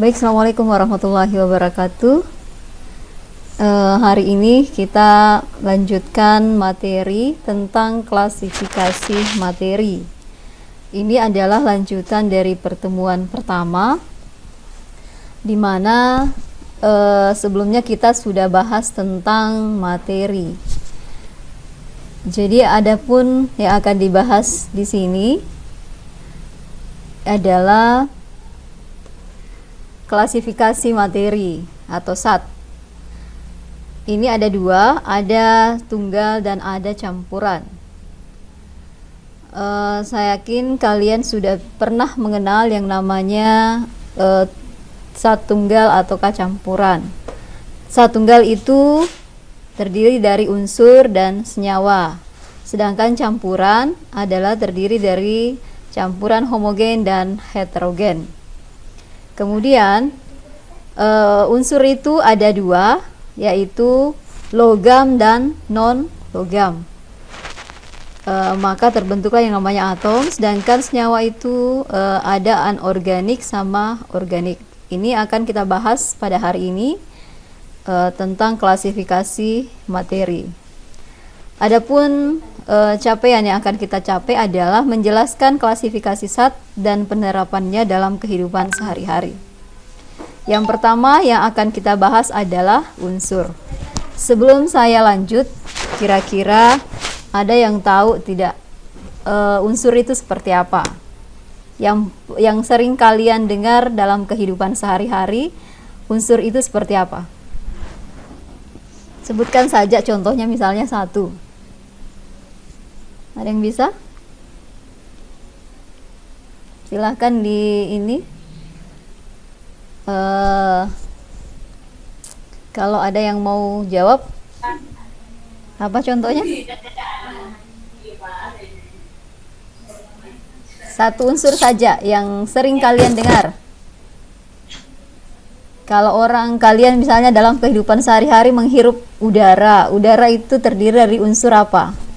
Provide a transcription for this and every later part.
Baik, Assalamualaikum warahmatullahi wabarakatuh. Hari ini kita lanjutkan materi tentang klasifikasi materi. Ini adalah lanjutan dari pertemuan pertama, di mana sebelumnya kita sudah bahas tentang materi. Jadi adapun yang akan dibahas di sini adalah klasifikasi materi atau SAT. Ini ada dua, ada tunggal dan ada campuran. Saya yakin kalian sudah pernah mengenal yang namanya SAT tunggal atau campuran. SAT tunggal itu terdiri dari unsur dan senyawa, sedangkan campuran adalah terdiri dari campuran homogen dan heterogen. Kemudian unsur itu ada dua, yaitu logam dan non-logam. Maka terbentuklah yang namanya atom, sedangkan senyawa itu ada anorganik sama organik. Ini akan kita bahas pada hari ini tentang klasifikasi materi. Adapun capaian yang akan kita capai adalah menjelaskan klasifikasi SAT dan penerapannya dalam kehidupan sehari-hari. Yang pertama yang akan kita bahas adalah unsur. Sebelum saya lanjut, kira-kira ada yang tahu tidak unsur itu seperti apa? Yang sering kalian dengar dalam kehidupan sehari-hari, unsur itu seperti apa? Sebutkan saja contohnya, misalnya satu. Ada yang bisa? Silahkan di ini. Kalau ada yang mau jawab, apa contohnya? Satu unsur saja yang sering kalian dengar. Kalau orang kalian misalnya dalam kehidupan sehari-hari menghirup udara, udara itu terdiri dari unsur apa?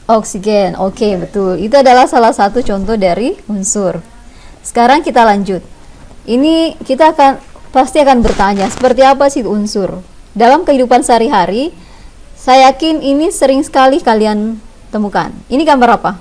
Oksigen. Oke, betul. Itu adalah salah satu contoh dari unsur. Sekarang kita lanjut. Ini kita pasti akan bertanya, seperti apa sih unsur? Dalam kehidupan sehari-hari, saya yakin ini sering sekali kalian temukan. Ini gambar apa?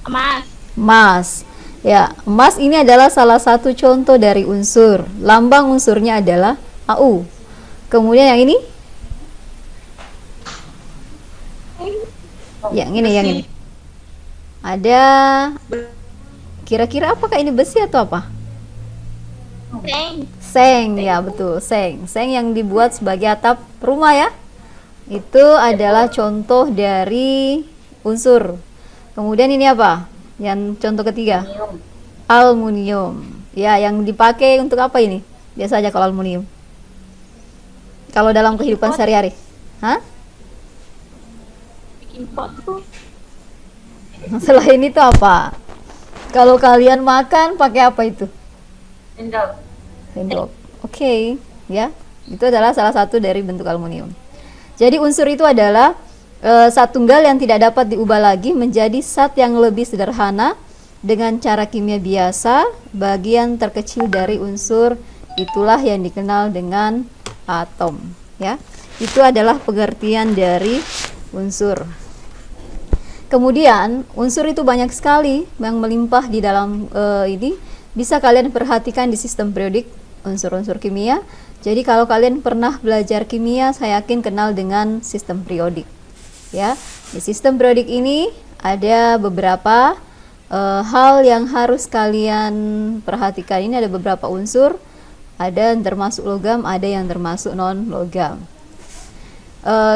Emas. Emas. Ya, emas ini adalah salah satu contoh dari unsur. Lambang unsurnya adalah AU. Kemudian yang ini? Yang ini. Ada, kira-kira apakah ini besi atau apa? Seng, ya betul, seng. Seng yang dibuat sebagai atap rumah ya. Itu adalah contoh dari unsur. Kemudian ini apa? Yang contoh ketiga? Aluminium. Ya, yang dipakai untuk apa ini? Biasa aja kalau aluminium. Kalau dalam kehidupan sehari-hari. Hah? Selain itu apa? Kalau kalian makan pakai apa itu? Sendok. Oke, ya. Itu adalah salah satu dari bentuk aluminium. Jadi unsur itu adalah SAT tunggal yang tidak dapat diubah lagi menjadi SAT yang lebih sederhana dengan cara kimia biasa. Bagian terkecil dari unsur itulah yang dikenal dengan atom, ya. Itu adalah pengertian dari unsur. Kemudian unsur itu banyak sekali yang melimpah di dalam ini. Bisa kalian perhatikan di sistem periodik unsur-unsur kimia. Jadi kalau kalian pernah belajar kimia, saya yakin kenal dengan sistem periodik. Ya, di sistem periodik ini ada beberapa hal yang harus kalian perhatikan. Ini ada beberapa unsur, ada yang termasuk logam, ada yang termasuk non logam.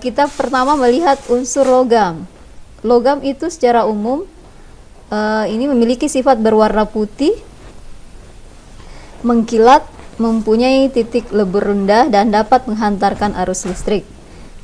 Kita pertama melihat unsur logam. Logam itu secara umum ini memiliki sifat berwarna putih, mengkilat, mempunyai titik lebur rendah dan dapat menghantarkan arus listrik.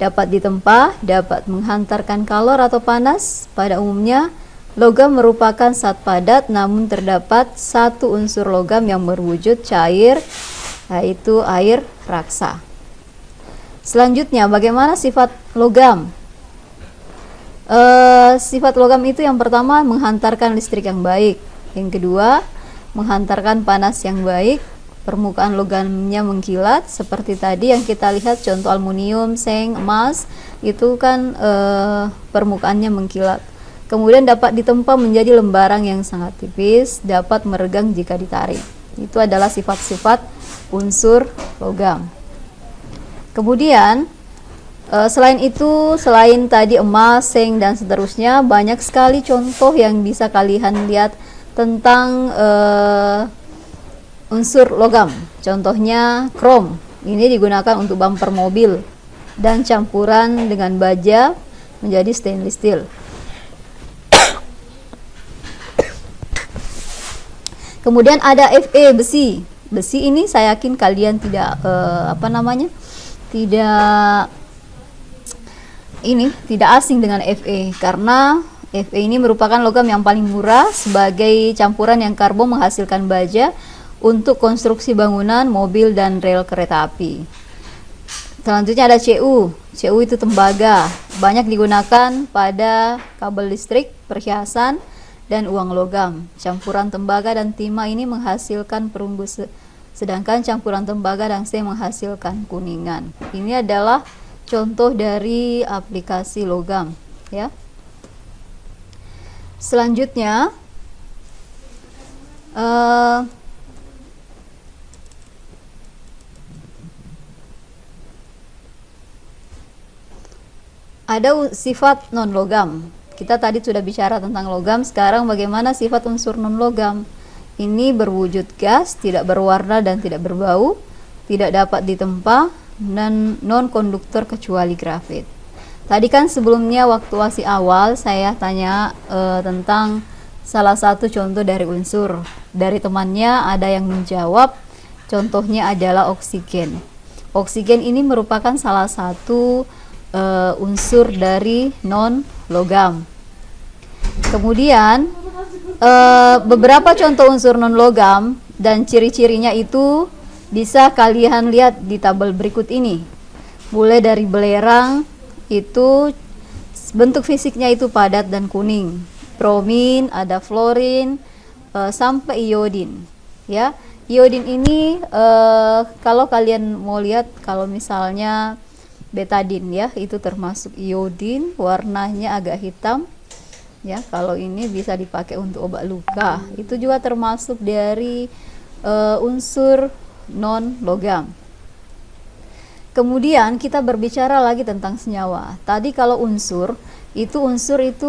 Dapat ditempa, dapat menghantarkan kalor atau panas. Pada umumnya, logam merupakan zat padat, namun terdapat satu unsur logam yang berwujud cair, yaitu air raksa. Selanjutnya, bagaimana sifat logam? Sifat logam itu yang pertama menghantarkan listrik yang baik, yang kedua menghantarkan panas yang baik, permukaan logamnya mengkilat seperti tadi yang kita lihat contoh aluminium, seng, emas itu kan permukaannya mengkilat. Kemudian dapat ditempa menjadi lembaran yang sangat tipis, dapat meregang jika ditarik. Itu adalah sifat-sifat unsur logam. Kemudian selain itu, selain tadi emas, seng, dan seterusnya, banyak sekali contoh yang bisa kalian lihat tentang unsur logam. Contohnya krom, ini digunakan untuk bumper mobil dan campuran dengan baja menjadi stainless steel. Kemudian ada Fe, besi. Besi ini saya yakin kalian tidak tidak asing dengan Fe, karena Fe ini merupakan logam yang paling murah sebagai campuran yang karbon menghasilkan baja untuk konstruksi bangunan, mobil, dan rel kereta api. Selanjutnya ada Cu. Cu itu tembaga, banyak digunakan pada kabel listrik, perhiasan, dan uang logam. Campuran tembaga dan timah ini menghasilkan perunggu, sedangkan campuran tembaga dan seng menghasilkan kuningan. Ini adalah contoh dari aplikasi logam, ya. Selanjutnya ada sifat non logam. Kita tadi sudah bicara tentang logam, sekarang bagaimana sifat unsur non logam? Ini berwujud gas, tidak berwarna dan tidak berbau, tidak dapat ditempa, dan non-konduktor kecuali grafit. Tadi kan sebelumnya waktu awal saya tanya tentang salah satu contoh dari unsur. Dari temannya ada yang menjawab, contohnya adalah oksigen. Oksigen ini merupakan salah satu unsur dari non-logam. Kemudian beberapa contoh unsur non-logam dan ciri-cirinya itu bisa kalian lihat di tabel berikut ini. Mulai dari belerang, itu bentuk fisiknya itu padat dan kuning. Bromin, ada fluorin, sampai iodin. Ya, iodin ini kalau kalian mau lihat, kalau misalnya betadin ya, itu termasuk iodin, warnanya agak hitam. Ya, kalau ini bisa dipakai untuk obat luka. Itu juga termasuk dari unsur non-logam. Kemudian kita berbicara lagi tentang senyawa. Tadi kalau unsur itu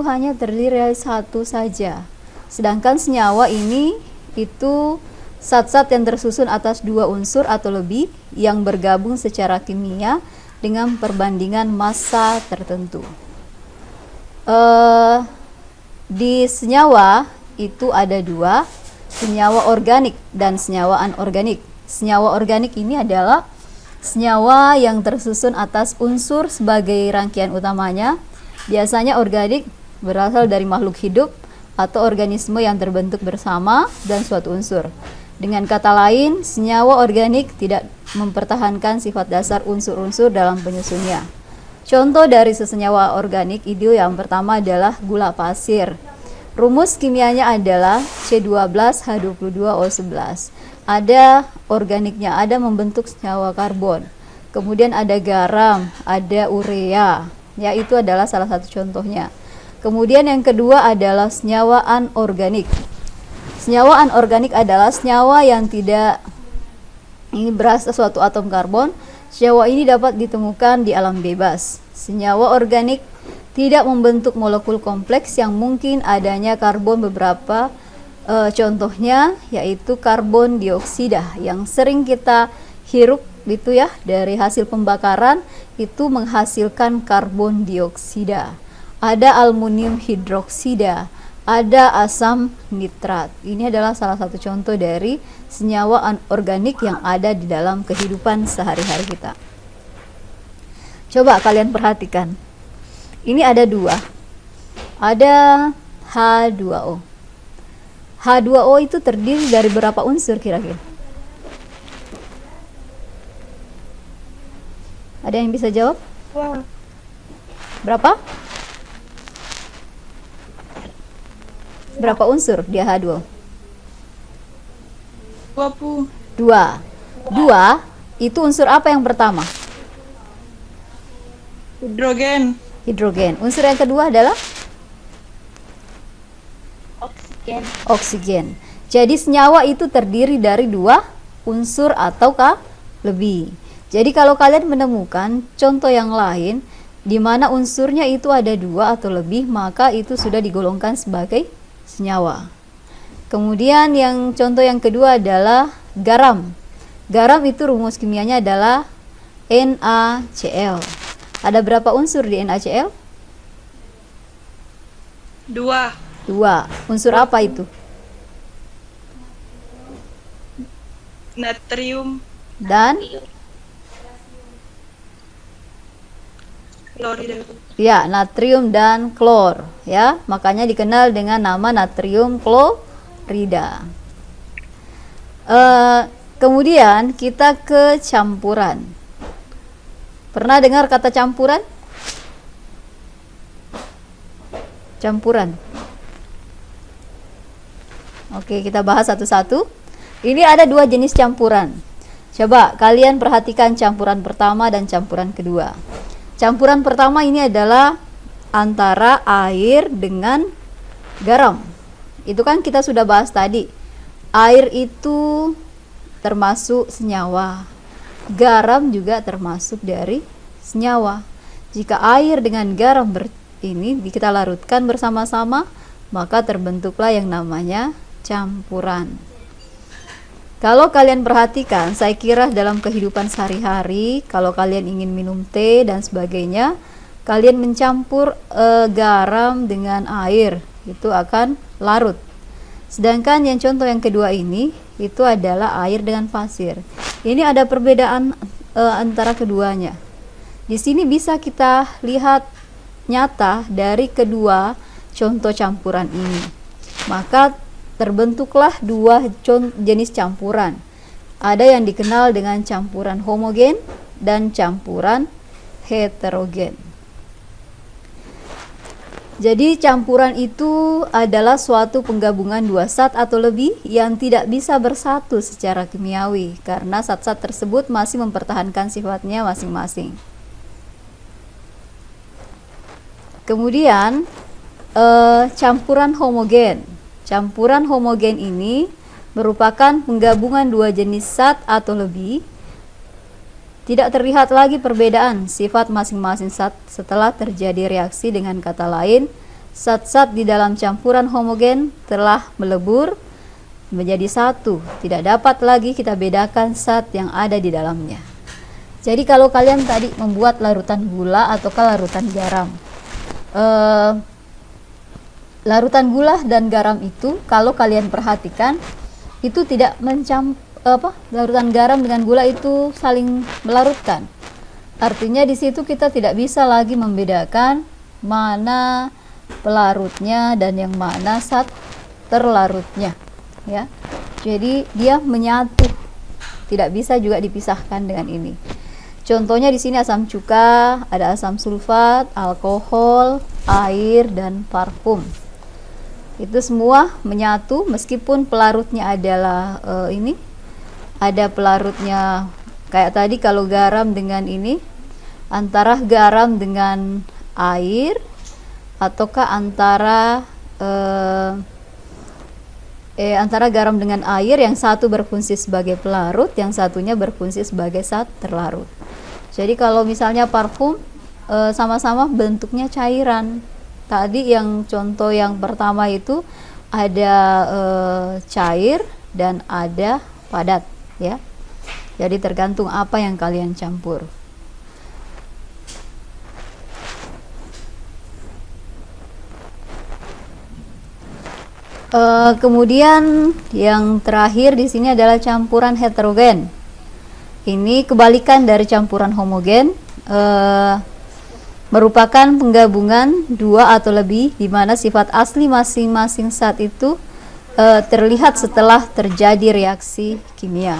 hanya terdiri dari satu saja. Sedangkan senyawa ini itu zat-zat yang tersusun atas dua unsur atau lebih yang bergabung secara kimia dengan perbandingan massa tertentu. Di senyawa itu ada dua, senyawa organik dan senyawa anorganik. Senyawa organik ini adalah senyawa yang tersusun atas unsur sebagai rangkaian utamanya. Biasanya organik berasal dari makhluk hidup atau organisme yang terbentuk bersama dan suatu unsur. Dengan kata lain, senyawa organik tidak mempertahankan sifat dasar unsur-unsur dalam penyusunnya. Contoh dari sesenyawa organik itu yang pertama adalah gula pasir. Rumus kimianya adalah C12H22O11. Ada organiknya, ada membentuk senyawa karbon. Kemudian ada garam, ada urea. Ya, itu adalah salah satu contohnya. Kemudian yang kedua adalah senyawa anorganik. Senyawa anorganik adalah senyawa yang tidak berasal suatu atom karbon. Senyawa ini dapat ditemukan di alam bebas. Senyawa organik tidak membentuk molekul kompleks yang mungkin adanya karbon beberapa. Contohnya yaitu karbon dioksida yang sering kita hirup gitu ya, dari hasil pembakaran itu menghasilkan karbon dioksida. Ada aluminium hidroksida, ada asam nitrat. Ini adalah salah satu contoh dari senyawa anorganik yang ada di dalam kehidupan sehari-hari kita. Coba kalian perhatikan. Ini ada dua. Ada H2O. H2O itu terdiri dari berapa unsur kira-kira? Ada yang bisa jawab? Wow. Berapa? Berapa unsur di H2O? 20. Dua. Dua, itu unsur apa yang pertama? Hidrogen. Hidrogen. Unsur yang kedua adalah Oksigen. oksigen. Jadi senyawa itu terdiri dari dua unsur ataukah lebih. Jadi kalau kalian menemukan contoh yang lain di mana unsurnya itu ada dua atau lebih, maka itu sudah digolongkan sebagai senyawa. Kemudian yang contoh yang kedua adalah garam. Garam itu rumus kimianya adalah NaCl. Ada berapa unsur di NaCl? 2. Dua. Unsur apa itu? Natrium Dan klorida. ya, natrium dan klor, ya. Makanya dikenal dengan nama natrium klorida. Kemudian kita ke campuran. Pernah dengar kata campuran? Campuran. Oke, kita bahas satu-satu. Ini ada dua jenis campuran. Coba kalian perhatikan campuran pertama dan campuran kedua. Campuran pertama ini adalah antara air dengan garam. Itu kan kita sudah bahas tadi. Air itu termasuk senyawa. Garam juga termasuk dari senyawa. Jika air dengan garam ini kita larutkan bersama-sama, maka terbentuklah yang namanya campuran. Kalau kalian perhatikan, saya kira dalam kehidupan sehari-hari, kalau kalian ingin minum teh dan sebagainya, kalian mencampur garam dengan air, itu akan larut. Sedangkan yang contoh yang kedua ini, itu adalah air dengan pasir. Ini ada perbedaan antara keduanya. Di sini bisa kita lihat nyata dari kedua contoh campuran ini. Maka terbentuklah dua jenis campuran. Ada yang dikenal dengan campuran homogen dan campuran heterogen. Jadi campuran itu adalah suatu penggabungan dua zat atau lebih yang tidak bisa bersatu secara kimiawi karena zat-zat tersebut masih mempertahankan sifatnya masing-masing. Kemudian campuran homogen. Campuran homogen ini merupakan penggabungan dua jenis zat atau lebih. Tidak terlihat lagi perbedaan sifat masing-masing zat setelah terjadi reaksi. Dengan kata lain, zat-zat di dalam campuran homogen telah melebur menjadi satu. Tidak dapat lagi kita bedakan zat yang ada di dalamnya. Jadi kalau kalian tadi membuat larutan gula atau larutan garam, larutan gula dan garam itu kalau kalian perhatikan itu tidak larutan garam dengan gula itu saling melarutkan. Artinya di situ kita tidak bisa lagi membedakan mana pelarutnya dan yang mana zat terlarutnya, ya. Jadi dia menyatu, tidak bisa juga dipisahkan dengan ini. Contohnya di sini asam cuka, ada asam sulfat, alkohol, air dan parfum. Itu semua menyatu meskipun pelarutnya adalah ada pelarutnya kayak tadi kalau garam dengan ini, antara garam dengan air ataukah antara garam dengan air, yang satu berfungsi sebagai pelarut, yang satunya berfungsi sebagai zat terlarut. Jadi kalau misalnya parfum sama-sama bentuknya cairan. Tadi yang contoh yang pertama itu ada cair dan ada padat, ya. Jadi tergantung apa yang kalian campur. Kemudian yang terakhir di sini adalah campuran heterogen. Ini kebalikan dari campuran homogen, merupakan penggabungan dua atau lebih di mana sifat asli masing-masing zat itu terlihat setelah terjadi reaksi kimia.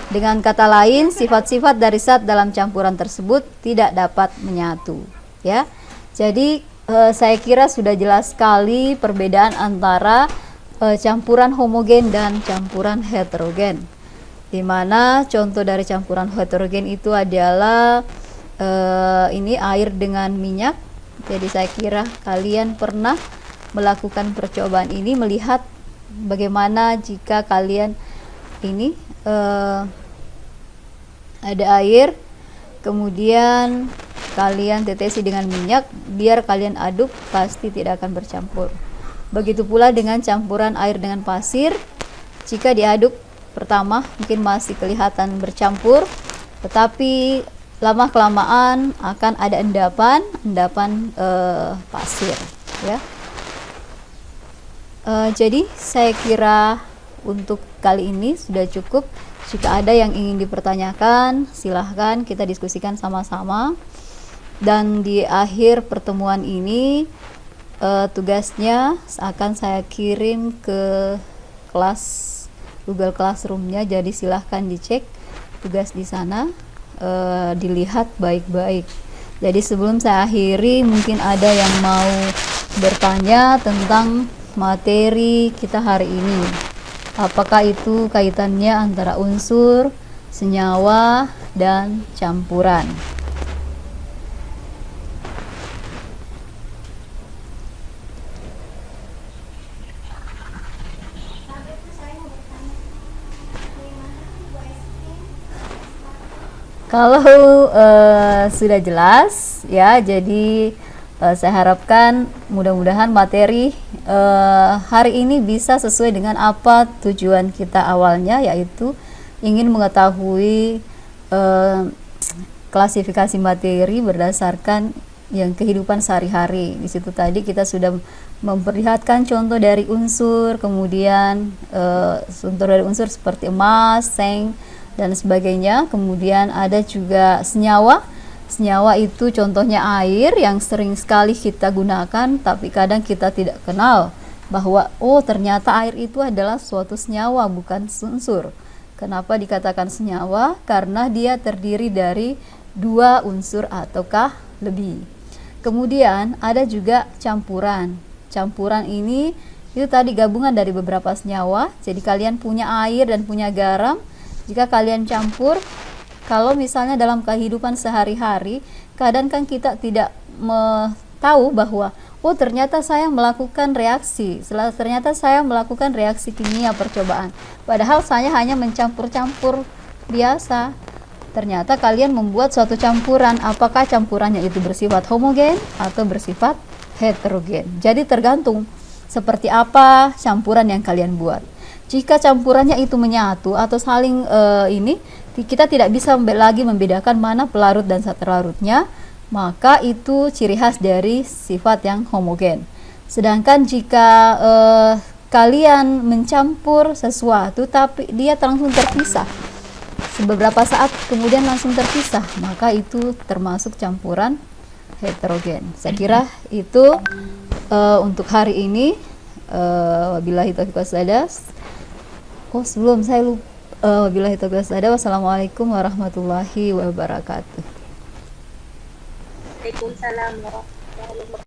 Dengan kata lain, sifat-sifat dari zat dalam campuran tersebut tidak dapat menyatu, ya. Jadi Saya kira sudah jelas sekali perbedaan antara campuran homogen dan campuran heterogen. Di mana contoh dari campuran heterogen itu adalah ini air dengan minyak. Jadi saya kira kalian pernah melakukan percobaan ini, melihat bagaimana jika kalian ini ada air, kemudian kalian tetesi dengan minyak, biar kalian aduk pasti tidak akan bercampur. Begitu pula dengan campuran air dengan pasir, jika diaduk pertama mungkin masih kelihatan bercampur, tetapi lama kelamaan akan ada endapan pasir, ya. Jadi saya kira untuk kali ini sudah cukup. Jika ada yang ingin dipertanyakan, silahkan kita diskusikan sama-sama. Dan di akhir pertemuan ini tugasnya akan saya kirim ke kelas Google Classroom-nya, jadi silahkan dicek tugas di sana, dilihat baik-baik. Jadi sebelum saya akhiri, mungkin ada yang mau bertanya tentang materi kita hari ini. Apakah itu kaitannya antara unsur, senyawa, dan campuran? Kalau sudah jelas ya, jadi saya harapkan mudah-mudahan materi hari ini bisa sesuai dengan apa tujuan kita awalnya, yaitu ingin mengetahui klasifikasi materi berdasarkan yang kehidupan sehari-hari. Di situ tadi kita sudah memperlihatkan contoh dari unsur, kemudian contoh dari unsur seperti emas, seng, dan sebagainya. Kemudian ada juga senyawa. Senyawa itu contohnya air yang sering sekali kita gunakan, tapi kadang kita tidak kenal bahwa oh ternyata air itu adalah suatu senyawa, bukan unsur. Kenapa dikatakan senyawa? Karena dia terdiri dari 2 unsur ataukah lebih. Kemudian ada juga campuran. Campuran ini itu tadi gabungan dari beberapa senyawa. Jadi kalian punya air dan punya garam. Jika kalian campur, kalau misalnya dalam kehidupan sehari-hari, kadang kan kita tidak tahu bahwa oh ternyata saya melakukan reaksi, ternyata saya melakukan reaksi kimia percobaan. Padahal saya hanya mencampur-campur biasa. Ternyata kalian membuat suatu campuran. Apakah campurannya itu bersifat homogen atau bersifat heterogen? Jadi tergantung seperti apa campuran yang kalian buat. Jika campurannya itu menyatu atau saling kita tidak bisa lagi membedakan mana pelarut dan zat terlarutnya, maka itu ciri khas dari sifat yang homogen. Sedangkan jika kalian mencampur sesuatu tapi dia langsung terpisah, beberapa saat kemudian langsung terpisah, maka itu termasuk campuran heterogen. Saya kira itu untuk hari ini. Wabillahi taufiq wassalam. Oh sebelum saya lupa, wabillahi taufiq wassalam. Wassalamualaikum warahmatullahi wabarakatuh. Waalaikumsalam warahmatullahi wabarakatuh.